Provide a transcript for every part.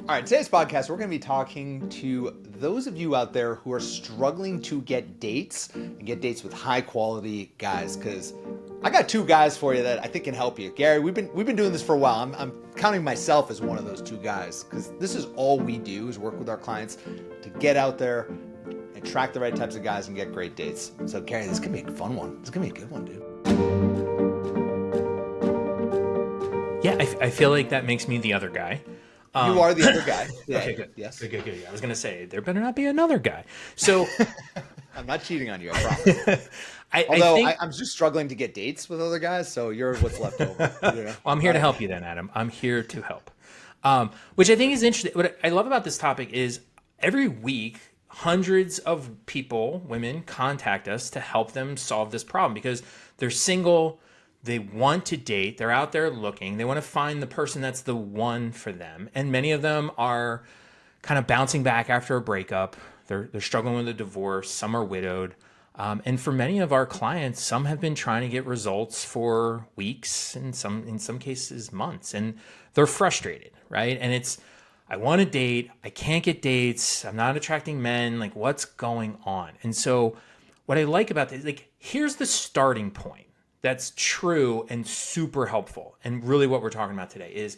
All right, today's podcast, we're going to be talking to those of you out there who are struggling to get dates and get dates with high quality guys. Because I got two guys for you that I think can help you. Gary, we've been doing this for a while. I'm counting myself as one of those two guys because this is all we do is work with our clients to get out there, attract the right types of guys, and get great dates. So, Gary, this is going to be a fun one. It's going to be a good one, dude. Yeah, I feel like that makes me the other guy. You are the other guy. Yeah, okay, good. Yes. Good. I was going to say, there better not be another guy. So I'm not cheating on you, I promise. I'm just struggling to get dates with other guys, so you're what's left over. You know? Well, I'm here to help you then, Adam. I'm here to help. Which I think is interesting. What I love about this topic is every week, hundreds of people, women, contact us to help them solve this problem because they're single. They want to date. They're out there looking. They want to find the person that's the one for them. And many of them are kind of bouncing back after a breakup. They're struggling with a divorce. Some are widowed. And for many of our clients, some have been trying to get results for weeks and in some cases months. And they're frustrated, right? And it's, I want to date. I can't get dates. I'm not attracting men. Like, what's going on? And so what I like about this, like, here's the starting point. That's true and super helpful. And really what we're talking about today is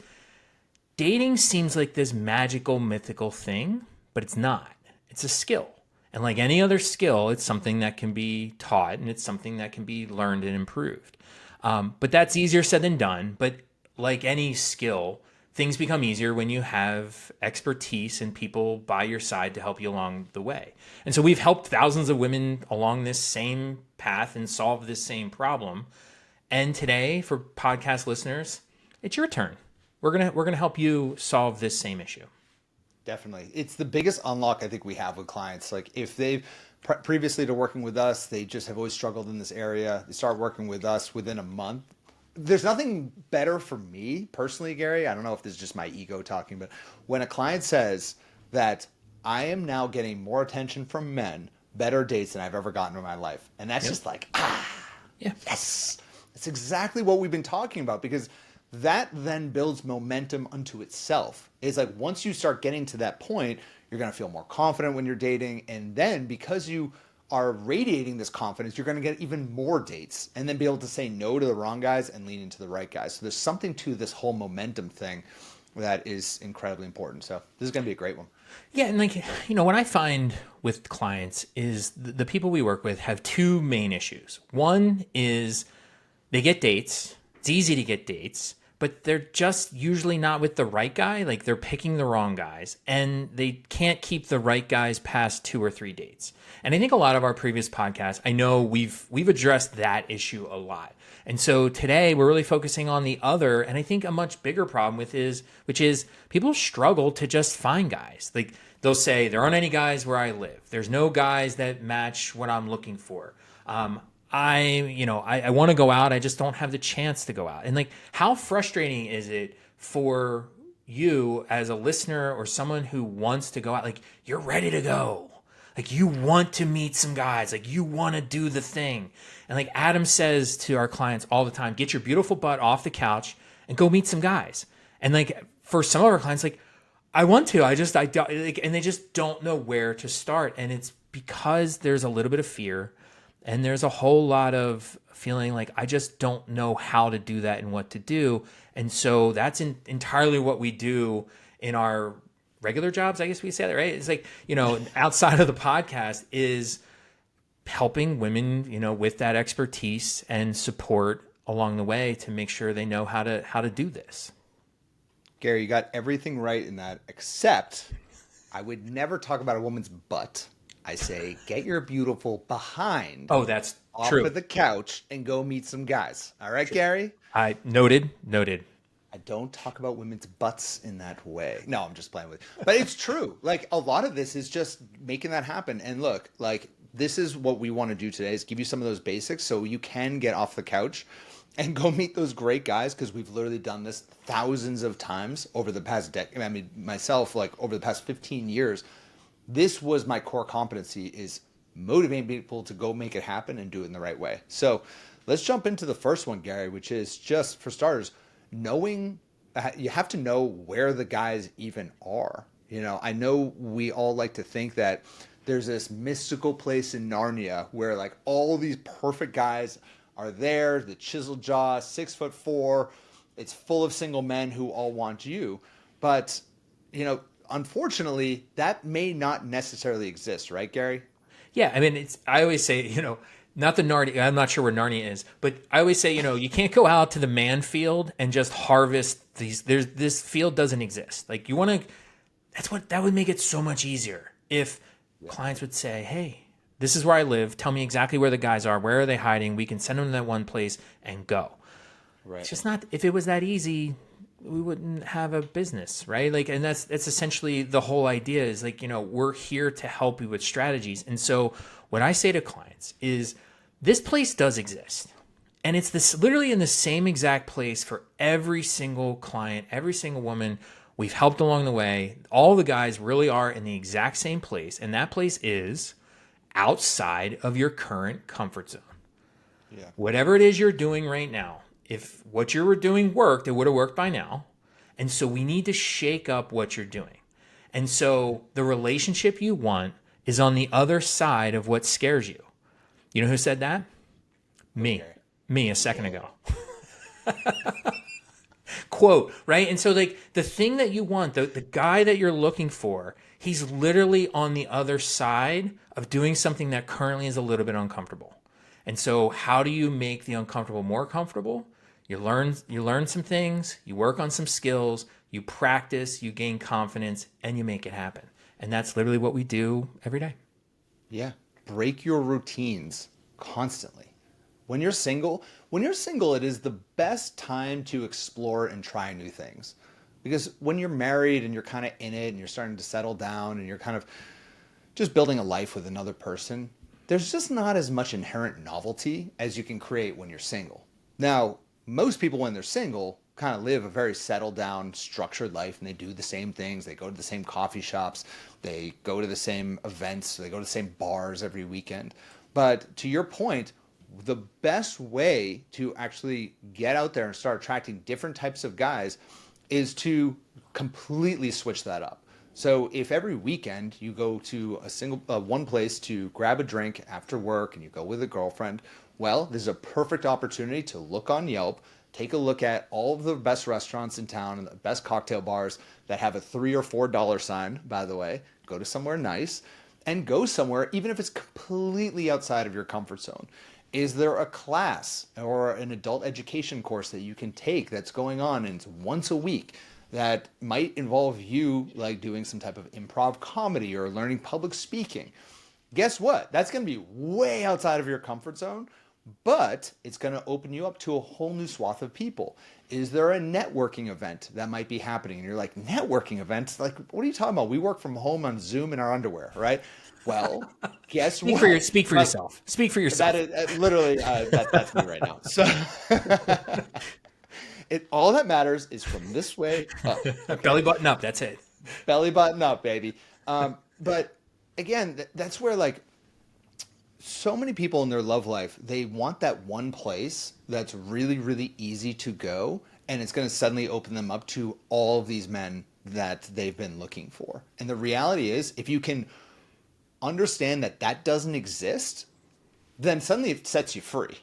dating seems like this magical, mythical thing, but it's not. It's a skill. And like any other skill, it's something that can be taught and it's something that can be learned and improved. But that's easier said than done. But like any skill, things become easier when you have expertise and people by your side to help you along the way. And so we've helped thousands of women along this same path and solve this same problem. And today, for podcast listeners, it's your turn. We're gonna help you solve this same issue. Definitely. It's the biggest unlock I think we have with clients. Like if they've previously to working with us, they just have always struggled in this area. They start working with us within a month. There's nothing better for me personally, Gary. I don't know if this is just my ego talking, but when a client says that I am now getting more attention from men, better dates than I've ever gotten in my life. And that's just like, yes. That's exactly what we've been talking about because that then builds momentum unto itself. It's like once you start getting to that point, you're going to feel more confident when you're dating. And then because you are radiating this confidence, you're going to get even more dates and then be able to say no to the wrong guys and lean into the right guys. So there's something to this whole momentum thing that is incredibly important. So this is going to be a great one. Yeah. And like, what I find with clients is the people we work with have two main issues. One is they get dates. It's easy to get dates, but they're just usually not with the right guy. Like they're picking the wrong guys and they can't keep the right guys past 2 or 3 dates. And I think a lot of our previous podcasts, I know we've addressed that issue a lot. And so today we're really focusing on the other, and I think a much bigger problem which is people struggle to just find guys. Like they'll say there aren't any guys where I live. There's no guys that match what I'm looking for. I want to go out. I just don't have the chance to go out. And like, how frustrating is it for you as a listener or someone who wants to go out? Like you're ready to go. Like you want to meet some guys, like you want to do the thing. And like Adam says to our clients all the time, get your beautiful butt off the couch and go meet some guys. And like for some of our clients, like I want to, and they just don't know where to start. And it's because there's a little bit of fear and there's a whole lot of feeling like I just don't know how to do that and what to do. And so that's entirely what we do in our regular jobs, I guess we say that, right? It's like, outside of the podcast is helping women, with that expertise and support along the way to make sure they know how to do this. Gary, you got everything right in that, except I would never talk about a woman's butt. I say, get your beautiful behind. Oh, that's off true. of the couch and go meet some guys. All right, Gary? I noted. I don't talk about women's butts in that way. No, I'm just playing with you. But it's true. Like a lot of this is just making that happen. And look, like this is what we want to do today is give you some of those basics so you can get off the couch and go meet those great guys because we've literally done this thousands of times over the past decade. I mean, myself, like over the past 15 years, this was my core competency is motivating people to go make it happen and do it in the right way. So let's jump into the first one, Gary, which is just for starters, knowing you have to know where the guys even are. You know, I know we all like to think that there's this mystical place in Narnia where like all these perfect guys are there, the chiseled jaw, 6'4". It's full of single men who all want you. But, you know, unfortunately, that may not necessarily exist, right, Gary? Yeah, I mean, I always say, not the Narnia. I'm not sure where Narnia is, but I always say, you can't go out to the man field and just harvest these. This field doesn't exist. Like you want to. That would make it so much easier if clients would say, "Hey, this is where I live. Tell me exactly where the guys are. Where are they hiding? We can send them to that one place and go." Right. It's just not. If it was that easy, we wouldn't have a business, right? Like, and that's essentially the whole idea is like, we're here to help you with strategies. And so what I say to clients is this place does exist. And it's this literally in the same exact place for every single client, every single woman we've helped along the way. All the guys really are in the exact same place. And that place is outside of your current comfort zone. Yeah. Whatever it is you're doing right now, if what you were doing worked, it would have worked by now. And so we need to shake up what you're doing. And so the relationship you want is on the other side of what scares you. You know who said that? Me. Okay. Me a second ago. Quote, right? And so like the thing that you want, the guy that you're looking for, he's literally on the other side of doing something that currently is a little bit uncomfortable. And so how do you make the uncomfortable more comfortable? You learn some things, you work on some skills, you practice, you gain confidence, and you make it happen. And that's literally what we do every day. Yeah. Break your routines constantly. When you're single, it is the best time to explore and try new things. Because when you're married and you're kind of in it and you're starting to settle down and you're kind of just building a life with another person, there's just not as much inherent novelty as you can create when you're single. Now, most people when they're single kind of live a very settled down, structured life and they do the same things. They go to the same coffee shops, they go to the same events, they go to the same bars every weekend. But to your point, the best way to actually get out there and start attracting different types of guys is to completely switch that up. So if every weekend you go to a single one place to grab a drink after work and you go with a girlfriend, well, this is a perfect opportunity to look on Yelp, take a look at all of the best restaurants in town and the best cocktail bars that have a $3 or $4 sign, by the way. Go to somewhere nice and go somewhere, even if it's completely outside of your comfort zone. Is there a class or an adult education course that you can take that's going on and it's once a week that might involve you like doing some type of improv comedy or learning public speaking? Guess what? That's going to be way outside of your comfort zone, but it's going to open you up to a whole new swath of people. Is there a networking event that might be happening? And you're like, networking events? Like, what are you talking about? We work from home on Zoom in our underwear, right? Well, guess what? Speak for yourself. Speak for yourself. That is literally that's me right now. So all that matters is from this way up. Okay? Belly button up. That's it. Belly button up, baby. But again, that's where like so many people in their love life, they want that one place that's really, really easy to go, and it's going to suddenly open them up to all of these men that they've been looking for. And the reality is, if you can understand that that doesn't exist, then suddenly it sets you free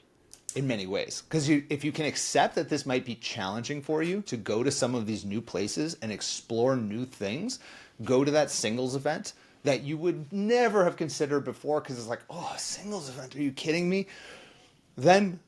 in many ways. Because if you can accept that this might be challenging for you to go to some of these new places and explore new things, go to that singles event that you would never have considered before because it's like, oh, a singles event, are you kidding me? Then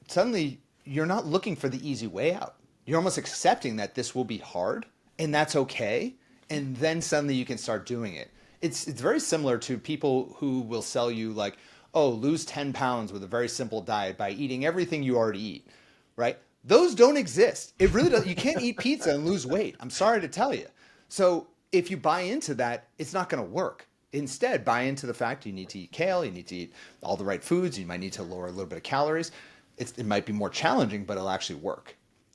suddenly you're not looking for the easy way out. You're almost accepting that this will be hard and that's okay. And then suddenly you can start doing it. It's very similar to people who will sell you like, oh, lose 10 pounds with a very simple diet by eating everything you already eat, right? Those don't exist. It really does. You can't eat pizza and lose weight. I'm sorry to tell you. So if you buy into that, it's not going to work. Instead, buy into the fact you need to eat kale, you need to eat all the right foods, you might need to lower a little bit of calories. It might be more challenging, but it'll actually work.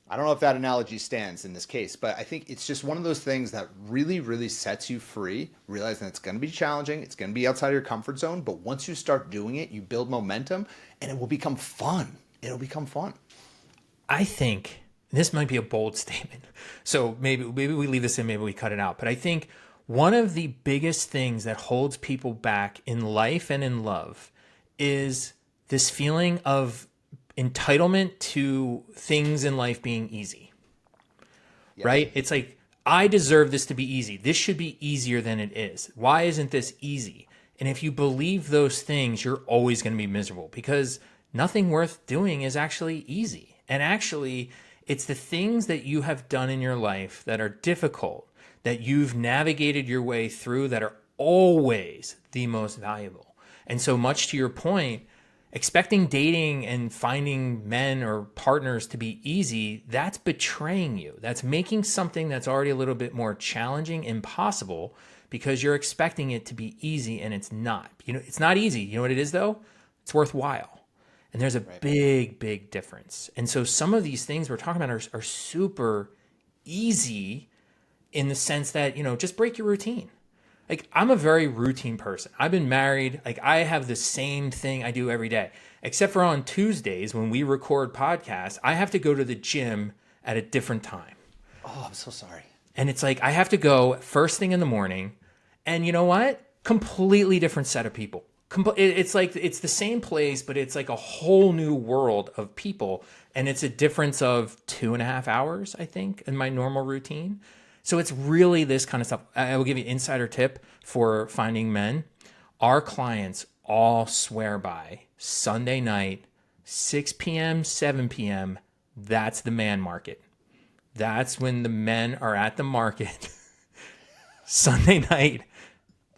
I don't know if that analogy stands in this case, but I think it's just one of those things that really, really sets you free, realizing it's going to be challenging, it's going to be outside of your comfort zone, but once you start doing it, you build momentum, and it will become fun. It'll become fun. I think this might be a bold statement, so maybe we leave this in, maybe we cut it out. But I think one of the biggest things that holds people back in life and in love is this feeling of entitlement to things in life being easy, right? It's like, I deserve this to be easy. This should be easier than it is. Why isn't this easy? And if you believe those things, you're always going to be miserable, because nothing worth doing is actually easy. And actually, it's the things that you have done in your life that are difficult, that you've navigated your way through, that are always the most valuable. And so, much to your point, expecting dating and finding men or partners to be easy, that's betraying you. That's making something that's already a little bit more challenging impossible, because you're expecting it to be easy and it's not. It's not easy. You know what it is though? It's worthwhile. And there's a big, big difference. And so some of these things we're talking about are super easy in the sense that, just break your routine. Like, I'm a very routine person. I've been married. Like, I have the same thing I do every day, except for on Tuesdays when we record podcasts, I have to go to the gym at a different time. Oh, I'm so sorry. And it's like, I have to go first thing in the morning, and you know what? Completely different set of people. It's like, it's the same place, but it's like a whole new world of people. And it's a difference of 2.5 hours, I think, in my normal routine. So it's really this kind of stuff. I will give you an insider tip for finding men. Our clients all swear by Sunday night, 6 p.m., 7 p.m. That's the man market. That's when the men are at the market. Sunday night.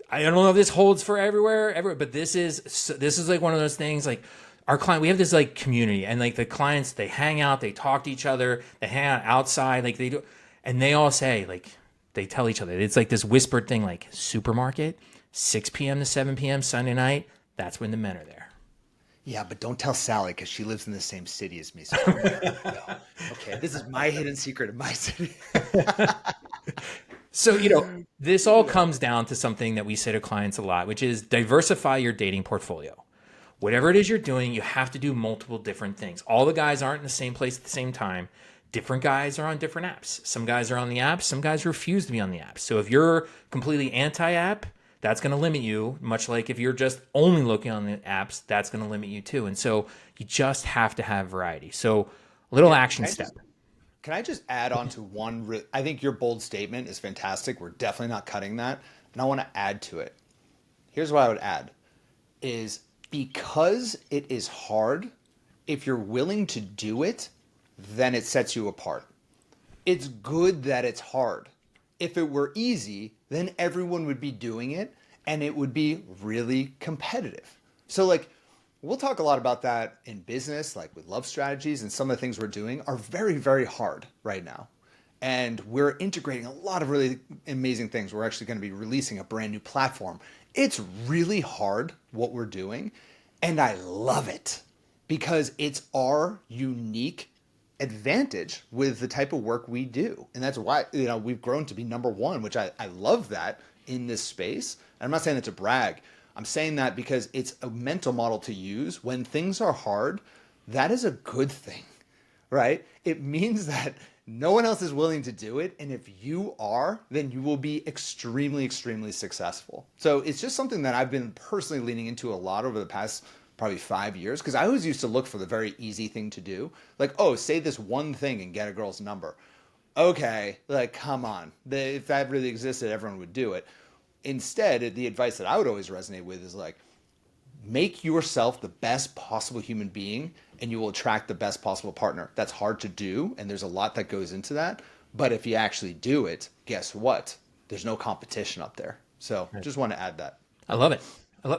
I don't know if this holds for everywhere, but this is like one of those things. Like, our client, we have this like community, and like the clients, they hang out, they talk to each other, they hang out outside, like they do. And they all say, like, they tell each other, it's like this whispered thing, like, supermarket, 6 p.m. to 7 p.m. Sunday night, that's when the men are there. Yeah, but don't tell Sally, because she lives in the same city as me. So okay, this is my hidden secret of my city. So, this all comes down to something that we say to clients a lot, which is diversify your dating portfolio. Whatever it is you're doing, you have to do multiple different things. All the guys aren't in the same place at the same time. Different guys are on different apps. Some guys are on the apps. Some guys refuse to be on the apps. So if you're completely anti-app, that's going to limit you, much like if you're just only looking on the apps, that's going to limit you too. And so you just have to have variety. So a little action step. Can I just add on to one? I think your bold statement is fantastic. We're definitely not cutting that. And I want to add to it. Here's what I would add is, because it is hard, if you're willing to do it, then it sets you apart. It's good that it's hard. If it were easy, then everyone would be doing it and it would be really competitive. So like, we'll talk a lot about that in business, like with love strategies, and some of the things we're doing are very, very hard right now. And we're integrating a lot of really amazing things. We're actually going to be releasing a brand new platform. It's really hard what we're doing, and I love it because it's our unique advantage with the type of work we do. And that's why, we've grown to be number one, which I love that in this space. And I'm not saying that to brag. I'm saying that because it's a mental model to use when things are hard. That is a good thing, right? It means that no one else is willing to do it. And if you are, then you will be extremely, extremely successful. So it's just something that I've been personally leaning into a lot over the past probably 5 years, because I always used to look for the very easy thing to do. Like, oh, say this one thing and get a girl's number. Okay, like, come on. If that really existed, everyone would do it. Instead, the advice that I would always resonate with is like, make yourself the best possible human being and you will attract the best possible partner. That's hard to do, and there's a lot that goes into that. But if you actually do it, guess what? There's no competition up there. So just want to add that. I love it.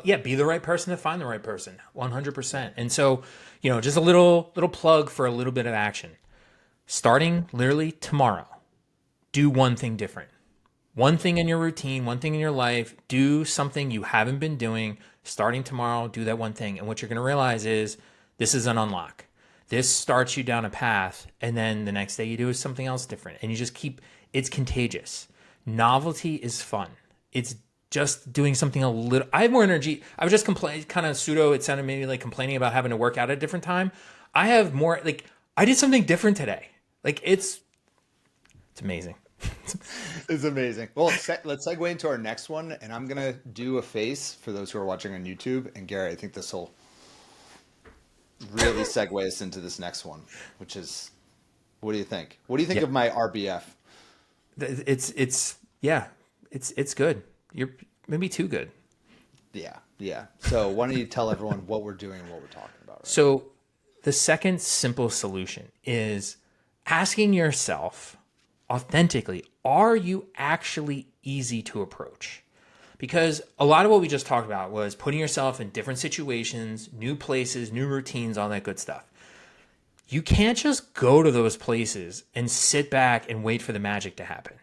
Yeah, be the right person to find the right person, 100%. And so, just a little plug for a little bit of action. Starting literally tomorrow, do one thing different. One thing in your routine, one thing in your life, do something you haven't been doing. Starting tomorrow, do that one thing. And what you're going to realize is this is an unlock. This starts you down a path, and then the next day you do something else different. And you just it's contagious. Novelty is fun. It's just doing something a little. I have more energy. I was just kind of pseudo. It sounded maybe like complaining about having to work out at a different time. I have more, I did something different today. Like it's amazing. It's amazing. Well, let's segue into our next one, and I'm gonna do a face for those who are watching on YouTube. And Gary, I think this will really segue us into this next one, which is, what do you think? What do you think Yeah. of my RBF? It's good. You're maybe too good. Yeah, yeah. So why don't you tell everyone what we're doing and what we're talking about right So the second simple solution is asking yourself authentically, are you actually easy to approach? Because a lot of what we just talked about was putting yourself in different situations, new places, new routines, all that good stuff. You can't just go to those places and sit back and wait for the magic to happen.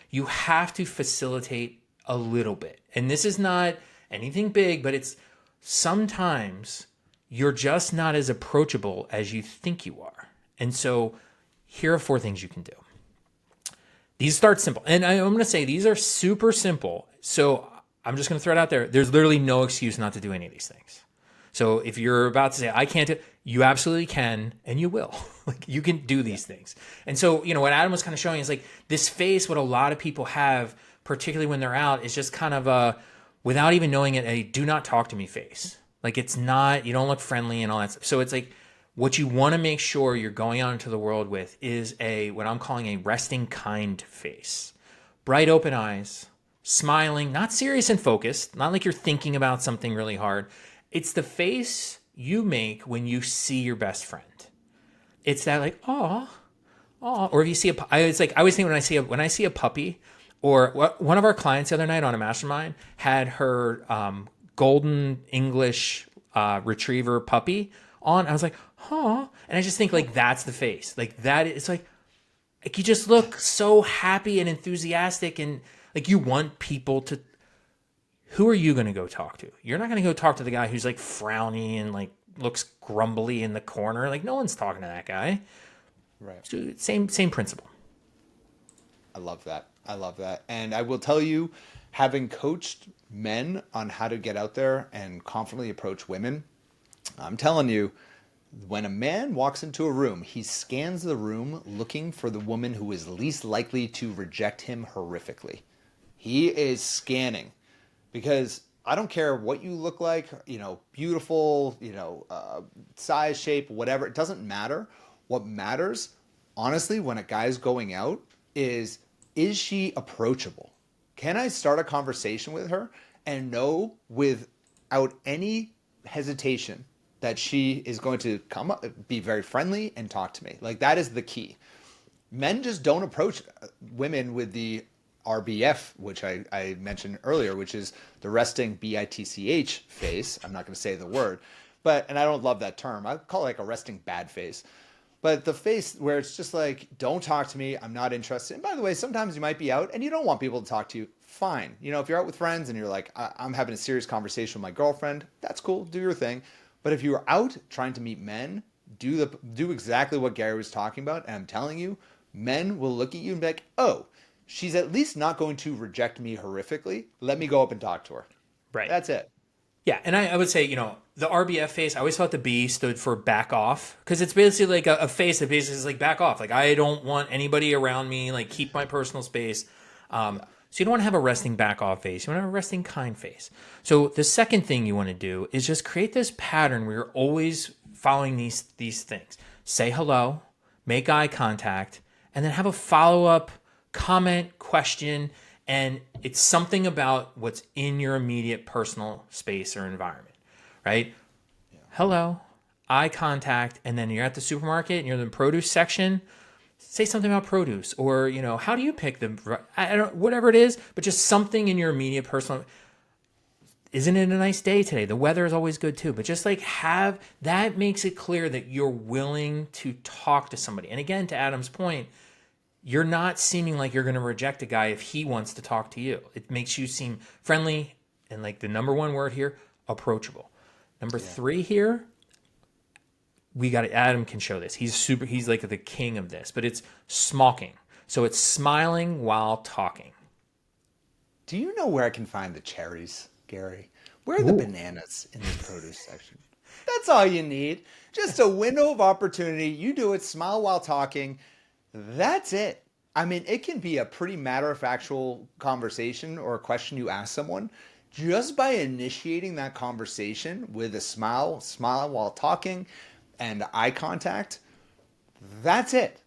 You have to facilitate a little bit. And this is not anything big, but it's sometimes you're just not as approachable as you think you are. And so here are 4 things you can do. These start simple. And I'm going to say these are super simple. So I'm just going to throw it out there. There's literally no excuse not to do any of these things. So if you're about to say, I can't do, you absolutely can, and you will. Like you can do these things. And so, you know, what Adam was kind of showing is like this face, what a lot of people have, particularly when they're out, is just kind of a, without even knowing it, a do not talk to me face. Like it's not, you don't look friendly and all that stuff. So it's like, what you want to make sure you're going out into the world with is a, what I'm calling a resting kind face. Bright open eyes, smiling, not serious and focused, not like you're thinking about something really hard. It's the face you make when you see your best friend. It's that like, oh, or if you see it's like I always think when I see a puppy, or one of our clients the other night on a mastermind had her golden English retriever puppy on. I was like, huh, and I just think like that's the face, like that. It's like you just look so happy and enthusiastic, and like you want people to. Who are you going to go talk to? You're not going to go talk to the guy who's like frowny and like looks grumbly in the corner. Like no one's talking to that guy. Right. So same principle. I love that. I love that. And I will tell you, having coached men on how to get out there and confidently approach women, I'm telling you, when a man walks into a room, he scans the room looking for the woman who is least likely to reject him horrifically. He is scanning. Because I don't care what you look like, you know, beautiful, you know, size, shape, whatever. It doesn't matter. What matters, honestly, when a guy's going out is she approachable? Can I start a conversation with her and know without any hesitation that she is going to come up, be very friendly and talk to me? Like that is the key. Men just don't approach women with the RBF, which I mentioned earlier, which is the resting BITCH face. I'm not going to say the word, and I don't love that term. I call it like a resting bad face. But the face where it's just like, don't talk to me. I'm not interested. And by the way, sometimes you might be out and you don't want people to talk to you. Fine. You know, if you're out with friends and you're like, I'm having a serious conversation with my girlfriend, that's cool. Do your thing. But if you're out trying to meet men, do exactly what Gary was talking about. And I'm telling you, men will look at you and be like, oh, she's at least not going to reject me horrifically. Let me go up and talk to her. Right. That's it. Yeah, and I would say, you know, the RBF face, I always thought the B stood for back off, because it's basically like a face that basically is like back off. Like, I don't want anybody around me, like, keep my personal space. So you don't want to have a resting back off face. You want to have a resting kind face. So the second thing you want to do is just create this pattern where you're always following these things. Say hello, make eye contact, and then have a follow-up comment, question, and it's something about what's in your immediate personal space or environment, right? Yeah. Hello, eye contact, and then you're at the supermarket and you're in the produce section. Say something about produce, or, you know, how do you pick the, I don't, whatever it is, but just something in your immediate personal. Isn't it a nice day today? The weather is always good too, but just like have, that makes it clear that you're willing to talk to somebody. And again, to Adam's point, you're not seeming like you're going to reject a guy if he wants to talk to you. It makes you seem friendly, and like the number one word here, approachable. Number 3 here, Adam can show this. He's like the king of this, but it's smocking. So it's smiling while talking. Do you know where I can find the cherries, Gary? Where are the bananas in the produce section? That's all you need. Just a window of opportunity. You do it, smile while talking. That's it. I mean, it can be a pretty matter of factual conversation or a question you ask someone. Just by initiating that conversation with a smile while talking and eye contact, that's it.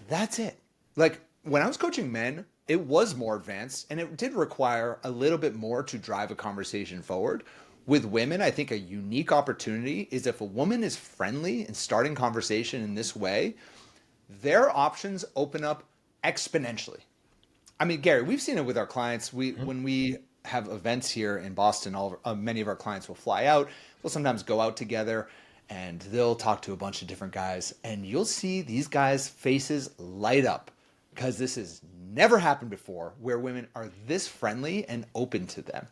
That's it. Like when I was coaching men, it was more advanced and it did require a little bit more to drive a conversation forward. With women, I think a unique opportunity is if a woman is friendly and starting conversation in this way, their options open up exponentially. I mean, Gary, we've seen it with our clients. When we have events here in Boston, many of our clients will fly out. We'll sometimes go out together and they'll talk to a bunch of different guys, and you'll see these guys' faces light up because this has never happened before where women are this friendly and open to them.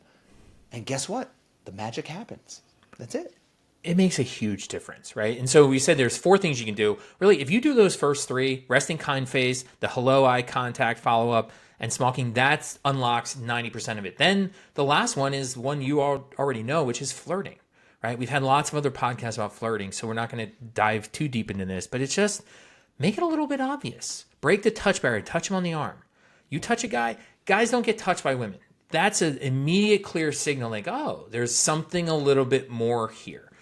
And guess what? The magic happens. That's it. It makes a huge difference, right? And so we said there's 4 things you can do. Really, if you do those first 3, resting kind face, the hello, eye contact, follow up, and smoking, that unlocks 90% of it. Then the last one is one you all already know, which is flirting, right? We've had lots of other podcasts about flirting, so we're not going to dive too deep into this, but it's just make it a little bit obvious. Break the touch barrier, touch him on the arm. You touch a guy, guys don't get touched by women. That's an immediate clear signal like, oh, there's something a little bit more here.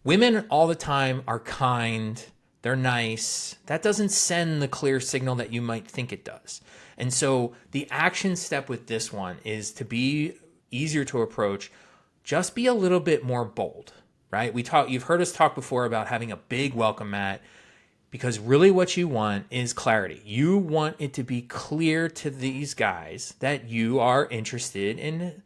Women all the time are kind, they're nice. That doesn't send the clear signal that you might think it does. And so the action step with this one is to be easier to approach, just be a little bit more bold, right? You've heard us talk before about having a big welcome mat, because really what you want is clarity. You want it to be clear to these guys that you are interested in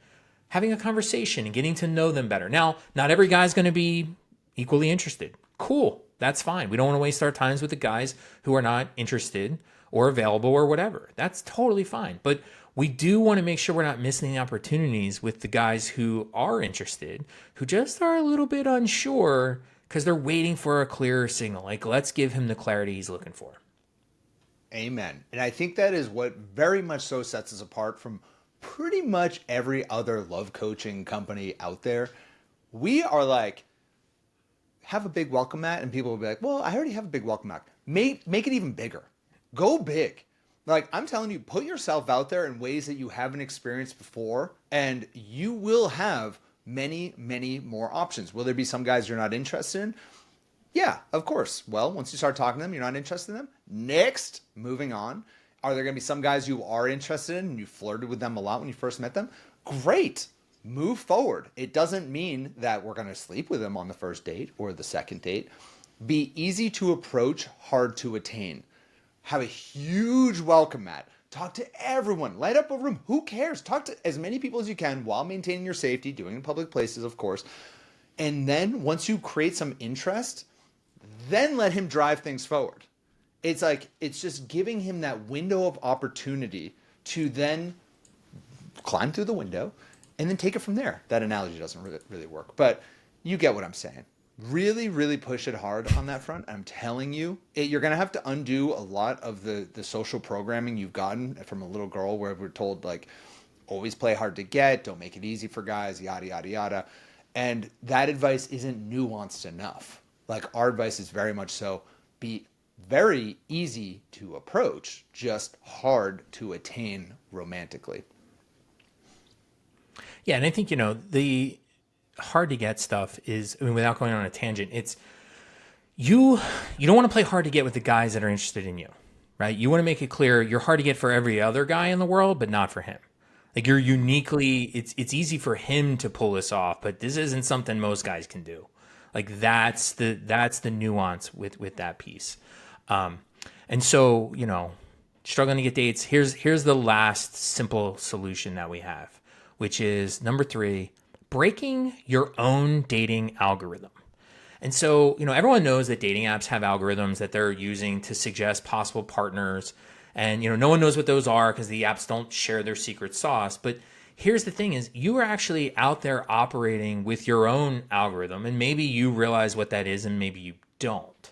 having a conversation and getting to know them better. Now, not every guy's going to be equally interested. Cool. That's fine. We don't want to waste our times with the guys who are not interested or available or whatever. That's totally fine. But we do want to make sure we're not missing the opportunities with the guys who are interested, who just are a little bit unsure because they're waiting for a clearer signal. Like, let's give him the clarity he's looking for. Amen. And I think that is what very much so sets us apart from pretty much every other love coaching company out there. We are like, have a big welcome mat, and people will be like, well, I already have a big welcome mat. Make it even bigger. Go big. Like, I'm telling you, put yourself out there in ways that you haven't experienced before, and you will have many, many more options. Will there be some guys you're not interested in? Yeah, of course. Well, once you start talking to them, you're not interested in them. Next, moving on. Are there going to be some guys you are interested in and you flirted with them a lot when you first met them? Great. Move forward. It doesn't mean that we're going to sleep with them on the first date or the second date. Be easy to approach, hard to attain. Have a huge welcome mat. Talk to everyone. Light up a room. Who cares? Talk to as many people as you can while maintaining your safety, doing it in public places, of course. And then once you create some interest, then let him drive things forward. It's like, it's just giving him that window of opportunity to then climb through the window and then take it from there. That analogy doesn't really work, but you get what I'm saying. Really, really push it hard on that front. I'm telling you, you're going to have to undo a lot of the social programming you've gotten from a little girl where we're told, like, always play hard to get, don't make it easy for guys, yada, yada, yada. And that advice isn't nuanced enough. Like, our advice is very much so, be very easy to approach, just hard to attain romantically. Yeah, and I think, the hard to get stuff is, without going on a tangent, it's you don't want to play hard to get with the guys that are interested in you, right? You want to make it clear you're hard to get for every other guy in the world, but not for him. Like, you're uniquely, it's easy for him to pull this off, but this isn't something most guys can do. Like, that's the nuance with that piece. And so, struggling to get dates, here's the last simple solution that we have, which is number 3, breaking your own dating algorithm. And so, everyone knows that dating apps have algorithms that they're using to suggest possible partners. And, no one knows what those are because the apps don't share their secret sauce. But here's the thing is, you are actually out there operating with your own algorithm. And maybe you realize what that is and maybe you don't,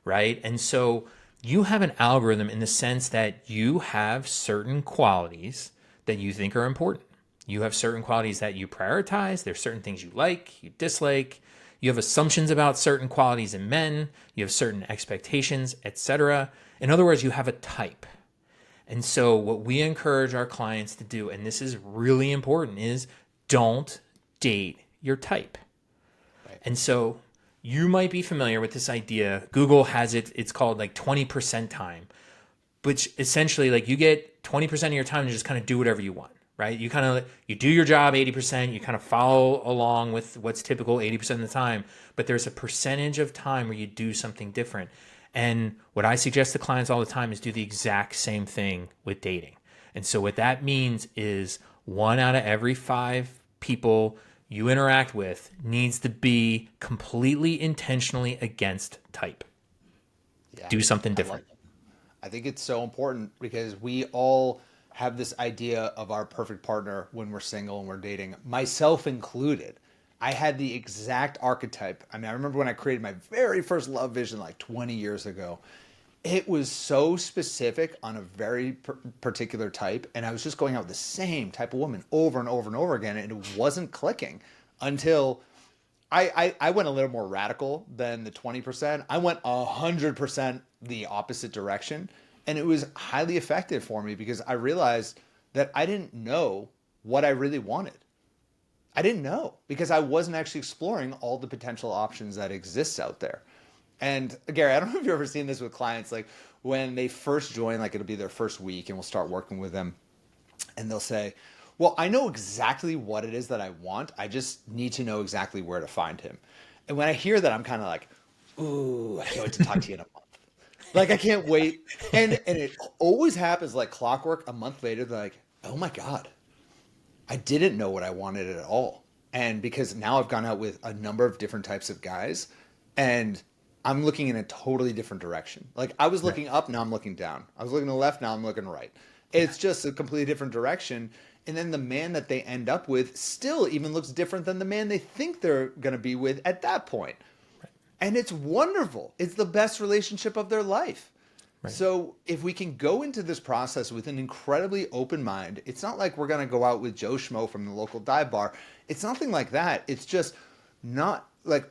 right? And so you have an algorithm in the sense that you have certain qualities that you think are important. You have certain qualities that you prioritize. There's certain things you like, you dislike. You have assumptions about certain qualities in men. You have certain expectations, etc. In other words, you have a type. And so what we encourage our clients to do, and this is really important, is don't date your type. Right. And so you might be familiar with this idea. Google has it, it's called like 20% time, which essentially like you get 20% of your time to just kind of do whatever you want, right? You do your job 80%, you kind of follow along with what's typical 80% of the time, but there's a percentage of time where you do something different. And what I suggest to clients all the time is do the exact same thing with dating. And so what that means is 1 out of every 5 people you interact with needs to be completely intentionally against type. Yeah, Do something I different. love it. I think it's so important because we all have this idea of our perfect partner when we're single and we're dating, myself included. I had the exact archetype. I mean, I remember when I created my very first love vision like 20 years ago. It was so specific on a very particular type, and I was just going out with the same type of woman over and over and over again, and it wasn't clicking until I went a little more radical than the 20%. I went 100% the opposite direction, and it was highly effective for me because I realized that I didn't know what I really wanted. I didn't know because I wasn't actually exploring all the potential options that exists out there. And Gary, I don't know if you've ever seen this with clients, like when they first join, like it'll be their first week and we'll start working with them and they'll say, well, I know exactly what it is that I want. I just need to know exactly where to find him. And when I hear that, I'm kind of like, ooh, I can't wait to talk to you in a month. Like I can't wait. And it always happens like clockwork. A month later, they're like, oh my God, I didn't know what I wanted at all. And because now I've gone out with a number of different types of guys and I'm looking in a totally different direction. Like I was looking up, now I'm looking down. I was looking to the left, now I'm looking right. It's just a completely different direction. And then the man that they end up with still even looks different than the man they think they're going to be with at that point. And it's wonderful. It's the best relationship of their life. Right. So if we can go into this process with an incredibly open mind, it's not like we're going to go out with Joe Schmo from the local dive bar. It's nothing like that. It's just not like,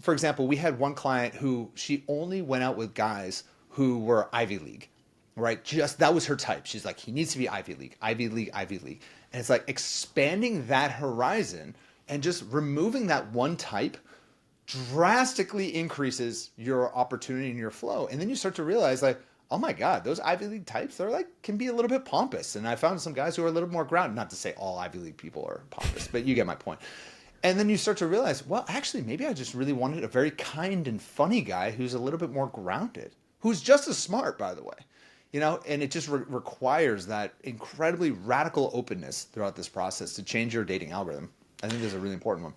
for example, we had one client who she only went out with guys who were Ivy League, right? Just that was her type. She's like, he needs to be Ivy League, Ivy League, Ivy League. And it's like expanding that horizon and just removing that one type drastically increases your opportunity and your flow. And then you start to realize like, oh my God, those Ivy League types, they're like, can be a little bit pompous. And I found some guys who are a little more grounded, not to say all Ivy League people are pompous, but you get my point. And then you start to realize, well, actually, maybe I just really wanted a very kind and funny guy who's a little bit more grounded, who's just as smart, by the way. You know, and it just requires that incredibly radical openness throughout this process to change your dating algorithm. I think this is a really important one.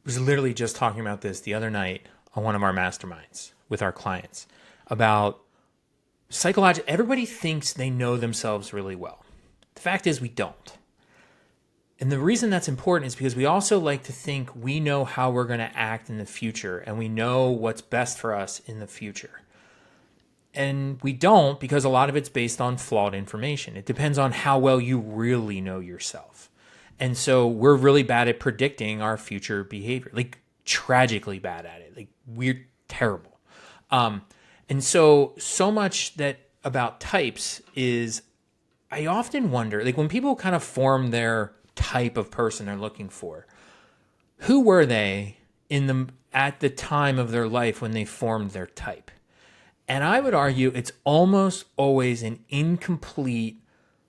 Was literally just talking about this the other night on one of our masterminds with our clients about psychology. Everybody thinks they know themselves really well. The fact is we don't. And the reason that's important is because we also like to think we know how we're going to act in the future and we know what's best for us in the future. And we don't because a lot of it's based on flawed information. It depends on how well you really know yourself. And so we're really bad at predicting our future behavior, like tragically bad at it. Like we're terrible. And so much that about types is I often wonder, like when people kind of form their type of person they're looking for, who were they at the time of their life when they formed their type? And I would argue it's almost always an incomplete,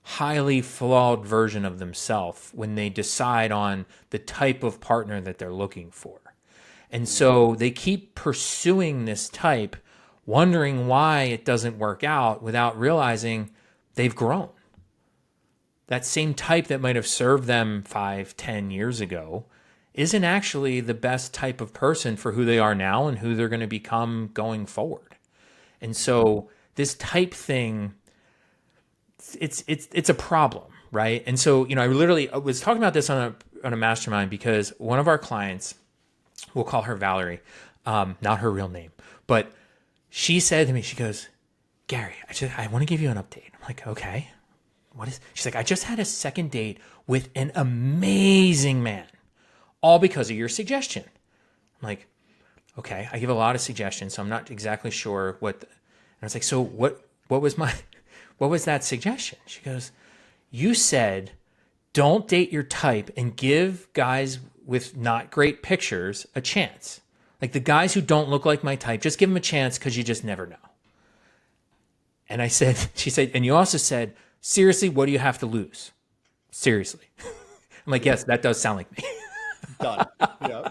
highly flawed version of themselves when they decide on the type of partner that they're looking for. And so they keep pursuing this type, wondering why it doesn't work out without realizing they've grown. That same type that might have served them 5-10 years ago isn't actually the best type of person for who they are now and who they're going to become going forward. And so this type thing, it's a problem, right? And so, you know, I was talking about this on a mastermind because one of our clients, we'll call her Valerie, not her real name, but she said to me, she goes, Gary, I want to give you an update. I'm like, okay. She's like, I just had a second date with an amazing man, all because of your suggestion. I'm like, okay, I give a lot of suggestions, so I'm not exactly sure what. I was like, so what was that suggestion? She goes, you said, don't date your type and give guys with not great pictures a chance. Like the guys who don't look like my type, just give them a chance because you just never know. And she said, and you also said, seriously, what do you have to lose? Seriously. I'm like, yes, that does sound like me. Done. Yeah.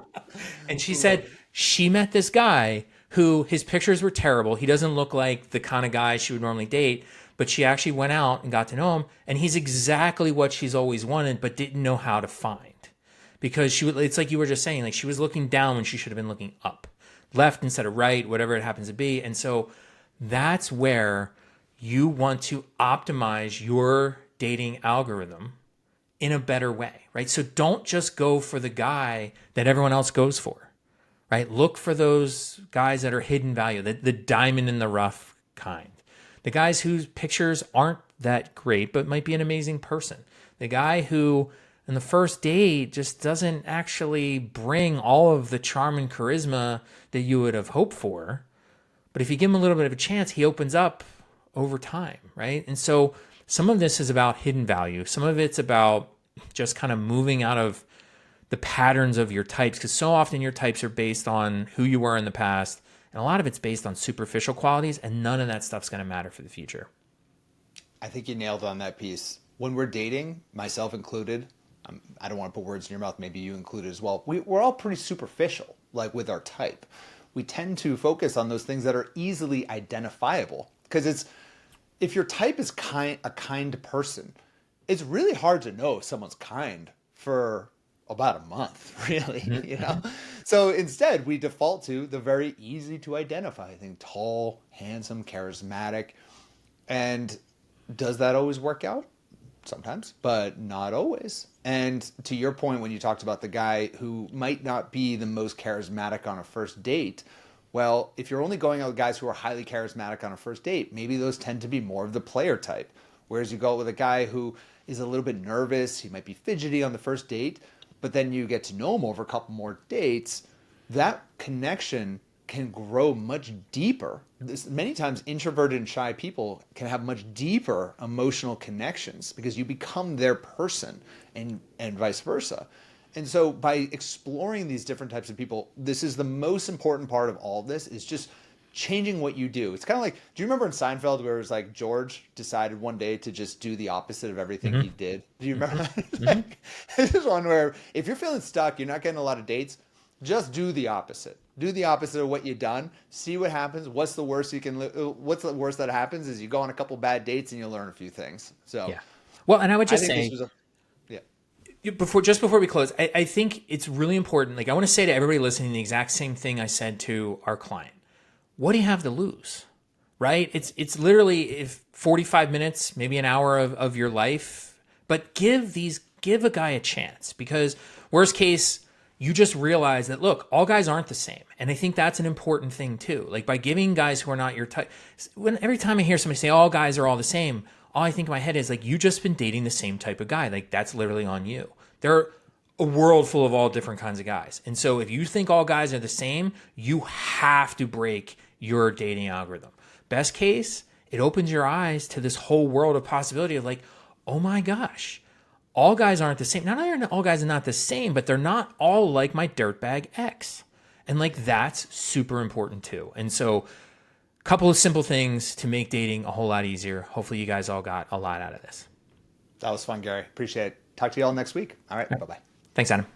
And she said she met this guy who his pictures were terrible. He doesn't look like the kind of guy she would normally date, but she actually went out and got to know him. And he's exactly what she's always wanted, but didn't know how to find. Because it's like you were just saying, like she was looking down when she should have been looking up, left instead of right, whatever it happens to be. And so that's where you want to optimize your dating algorithm in a better way, right? So don't just go for the guy that everyone else goes for, right? Look for those guys that are hidden value, the diamond in the rough kind, the guys whose pictures aren't that great, but might be an amazing person. The guy who in the first date just doesn't actually bring all of the charm and charisma that you would have hoped for. But if you give him a little bit of a chance, he opens up over time, right? And so some of this is about hidden value. Some of it's about just kind of moving out of the patterns of your types, because so often your types are based on who you were in the past, and a lot of it's based on superficial qualities, and none of that stuff's going to matter for the future. I think you nailed on that piece. When we're dating, myself included, I don't want to put words in your mouth, maybe you included as well. We're all pretty superficial, like with our type. We tend to focus on those things that are easily identifiable, because if your type is a kind person, it's really hard to know if someone's kind for about a month, really, you know? So instead, we default to the very easy to identify thing: tall, handsome, charismatic. And does that always work out? Sometimes, but not always. And to your point, when you talked about the guy who might not be the most charismatic on a first date, well, if you're only going out with guys who are highly charismatic on a first date, maybe those tend to be more of the player type. Whereas you go with a guy who is a little bit nervous, he might be fidgety on the first date, but then you get to know him over a couple more dates, that connection can grow much deeper. Many times introverted and shy people can have much deeper emotional connections because you become their person, and vice versa. And so by exploring these different types of people, this is the most important part of all of this, is just changing what you do. It's kind of like, do you remember in Seinfeld where it was like George decided one day to just do the opposite of everything he did? Do you remember that? This is one where if you're feeling stuck, you're not getting a lot of dates, just do the opposite. Do the opposite of what you've done. See what happens. What's the worst that happens is you go on a couple bad dates and you learn a few things. So, yeah. Well, and I would just say, before we close, I think it's really important. Like I want to say to everybody listening the exact same thing I said to our client. What do you have to lose? Right? It's literally if 45 minutes, maybe an hour of your life, but give a guy a chance, because worst case, you just realize that, look, all guys aren't the same. And I think that's an important thing too. Like by giving guys who are not your type, every time I hear somebody say all guys are all the same, all I think in my head is like, you just been dating the same type of guy. Like that's literally on you. There are a world full of all different kinds of guys. And so if you think all guys are the same, you have to break your dating algorithm. Best case, it opens your eyes to this whole world of possibility of like, oh my gosh, all guys aren't the same. Not only are all guys are not the same, but they're not all like my dirtbag ex. And like, that's super important too. And so a couple of simple things to make dating a whole lot easier. Hopefully you guys all got a lot out of this. That was fun, Gary. Appreciate it. Talk to you all next week. All right. Bye-bye. Thanks, Adam.